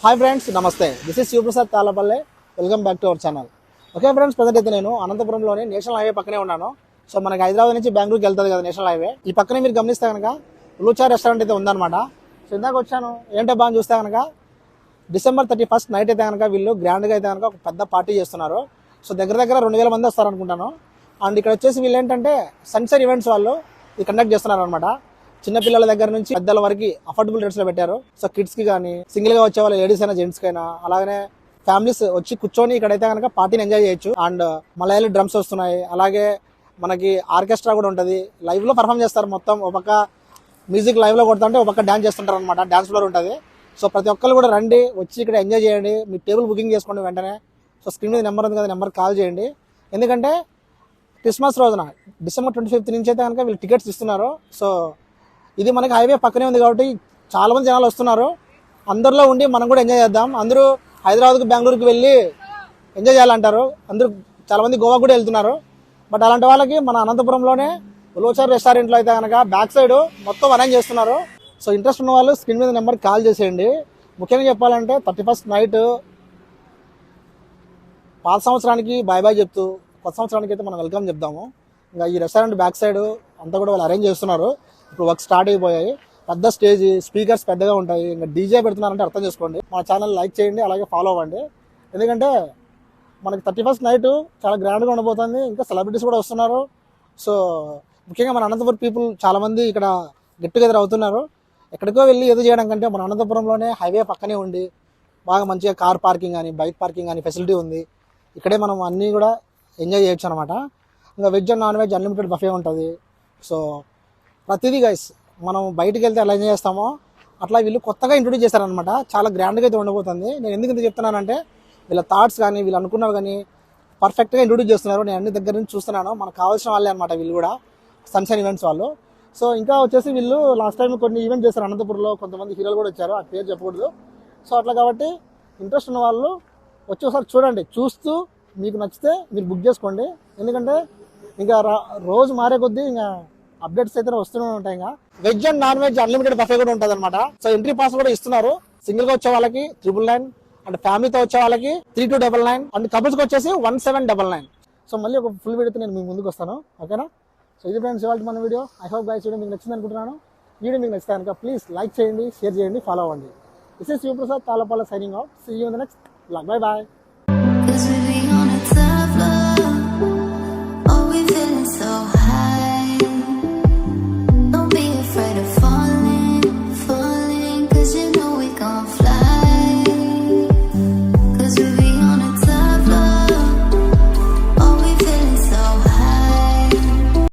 Hi friends, నమస్తే. This is Shivaprasad Talapalle. Welcome back to our channel. Okay friends, present అయితే నేను అనంతపురంలోని national highway పక్కనే ఉన్నాను. సో మనకి హైదరాబాద్ నుంచి బెంగళూరుకి వెళ్తుంది కదా నేషనల్ హైవే. ఈ పక్కనే మీరు గమనిస్తే కనుక లూచా రెస్టారెంట్ అయితే ఉందన్నమాట. సో ఇందాక వచ్చాను, ఏంటో బాగా చూస్తే కనుక December 31st నైట్ అయితే కనుక వీళ్ళు గ్రాండ్గా అయితే కనుక ఒక పెద్ద పార్టీ చేస్తున్నారు. సో దగ్గర 2000 మంది వస్తారనుకుంటాను. అండ్ ఇక్కడ వచ్చేసి వీళ్ళు ఏంటంటే సన్సెట్ ఈవెంట్స్ వాళ్ళు ఇది కండక్ట్ చేస్తున్నారు అనమాట. చిన్నపిల్లల దగ్గర నుంచి పెద్దల వరకు అఫోర్డబుల్ రేట్స్ లో పెట్టారు. సో కిడ్స్ కి కానీ, సింగిల్ గా వచ్చే వాళ్ళు లేడీస్ అయినా జెంట్స్ కైనా, అలాగే ఫ్యామిలీస్ వచ్చి కూర్చొని ఇక్కడైతే కనుక పార్టీని ఎంజాయ్ చేయొచ్చు. అండ్ మలయాళీ డ్రమ్స్ వస్తున్నాయి, అలాగే మనకి ఆర్కెస్ట్రా కూడా ఉంటుంది. లైవ్ లో పర్ఫామ్ చేస్తారు. మొత్తం ఒక పక్క మ్యూజిక్ లైవ్ లో కొడుతుంటే ఒక పక్క డాన్స్ చేస్తుంటారు అనమాట. డాన్స్ ఫ్లోర్ ఉంటుంది. సో ప్రతి ఒక్కరు కూడా రండి, వచ్చి ఇక్కడ ఎంజాయ్ చేయండి. మీ టేబుల్ బుకింగ్ చేసుకోండి వెంటనే. సో స్క్రీన్ మీద నెంబర్ ఉంది కదా, నెంబర్ కాల్ చేయండి. ఎందుకంటే క్రిస్మస్ రోజున December 25th నుంచి అయితే కనుక వీళ్ళు టికెట్స్ ఇస్తున్నారు. సో ఇది మనకి హైవే పక్కనే ఉంది కాబట్టి చాలా మంది జనాలు వస్తున్నారు. అందరిలో ఉండి మనం కూడా ఎంజాయ్ చేద్దాం. అందరూ హైదరాబాద్కి బెంగళూరుకి వెళ్ళి ఎంజాయ్ చేయాలంటారు. అందరూ చాలా మంది గోవా కూడా వెళ్తున్నారు. బట్ అలాంటి వాళ్ళకి మన అనంతపురంలోనే లోచర్ రెస్టారెంట్లో అయితే కనుక బ్యాక్ సైడ్ మొత్తం అరేంజ్ చేస్తున్నారు. సో ఇంట్రెస్ట్ ఉన్న వాళ్ళు స్క్రీన్ మీద నెంబర్ కాల్ చేసేయండి. ముఖ్యంగా చెప్పాలంటే 31st నైట్ పాత సంవత్సరానికి బాయ్ చెప్తూ కొత్త సంవత్సరానికి అయితే మనం వెల్కమ్ చెప్దాము. ఇంకా ఈ రెస్టారెంట్ బ్యాక్ సైడ్ అంతా కూడా వాళ్ళు అరేంజ్ చేస్తున్నారు. ఇప్పుడు వర్క్ స్టార్ట్ అయిపోయాయి. పెద్ద స్టేజ్, స్పీకర్స్ పెద్దగా ఉంటాయి. ఇంకా డీజే పెడుతున్నారంటే అర్థం చేసుకోండి. మా ఛానల్ లైక్ చేయండి, అలాగే ఫాలో అవ్వండి. ఎందుకంటే మనకి 31st నైట్ చాలా గ్రాండ్గా ఉండబోతుంది. ఇంకా సెలబ్రిటీస్ కూడా వస్తున్నారు. సో ముఖ్యంగా మన అనంతపురం పీపుల్ చాలా మంది ఇక్కడ గెట్ టుగెదర్ అవుతున్నారు. ఎక్కడికో వెళ్ళి ఏదో చేయడం కంటే మన అనంతపురంలోనే హైవే పక్కనే ఉండి బాగా మంచిగా కార్ పార్కింగ్ కానీ, బైక్ పార్కింగ్ కానీ ఫెసిలిటీ ఉంది. ఇక్కడే మనం అన్నీ కూడా ఎంజాయ్ చేయొచ్చు అనమాట. ఇంకా veg and non veg unlimited buffet ఉంటుంది. సో ప్రతిదీ గైస్ మనం బయటికి వెళ్తే ఎలా ఎంజాయ్ చేస్తామో అట్లా వీళ్ళు కొత్తగా ఇంట్రొడ్యూస్ చేశారనమాట. చాలా గ్రాండ్గా అయితే ఉండబోతుంది. నేను ఎందుకు ఇంత చెప్తున్నానంటే వీళ్ళ థాట్స్ కానీ, వీళ్ళు అనుకున్నవి కానీ పర్ఫెక్ట్గా ఇంట్రొడ్యూస్ చేస్తున్నారు. నేను అన్ని దగ్గర నుంచి చూస్తున్నాను. మనకు కావాల్సిన వాళ్ళే అనమాట వీళ్ళు కూడా, సన్షైన్ ఈవెంట్స్ వాళ్ళు. సో ఇంకా వచ్చేసి వీళ్ళు లాస్ట్ టైం కొన్ని ఈవెంట్ చేశారు అనంతపురంలో. కొంతమంది హీరోలు కూడా వచ్చారు, ఆ పేరు చెప్పకూడదు. సో అట్లా కాబట్టి ఇంట్రెస్ట్ ఉన్న వాళ్ళు వచ్చి ఒకసారి చూడండి. చూస్తూ మీకు నచ్చితే మీరు బుక్ చేసుకోండి. ఎందుకంటే ఇంకా రోజు మారే కొద్దీ ఇంకా అప్డేట్స్ అయితే వస్తూనే ఉంటాయి. ఇంకా veg and non veg unlimited buffet కూడా ఉంటుంది అనమాట. సో ఎంట్రీ పాస్ కూడా ఇస్తున్నారు. సింగిల్ గా వచ్చే వాళ్ళకి 999, అండ్ ఫ్యామిలీతో వచ్చే వాళ్ళకి 3299, అండ్ కపుల్స్ కి వచ్చేసి 1799. సో మళ్ళీ ఒక ఫుల్ వీడియోతో నేను మీ ముందుకు వస్తాను. ఓకేనా? సో ఇది ఫ్రెండ్స్ ఇవాళ మన video. I hope guys video మీకు నచ్చింది అనుకుంటున్నాను. వీడియో మీకు నచ్చితే కనుక ప్లీజ్ లైక్ చేయండి, షేర్ చేయండి, ఫాలో అవ్వండి. This is Shivaprasad Talapalle signing off. See you in the next blog. Bye bye.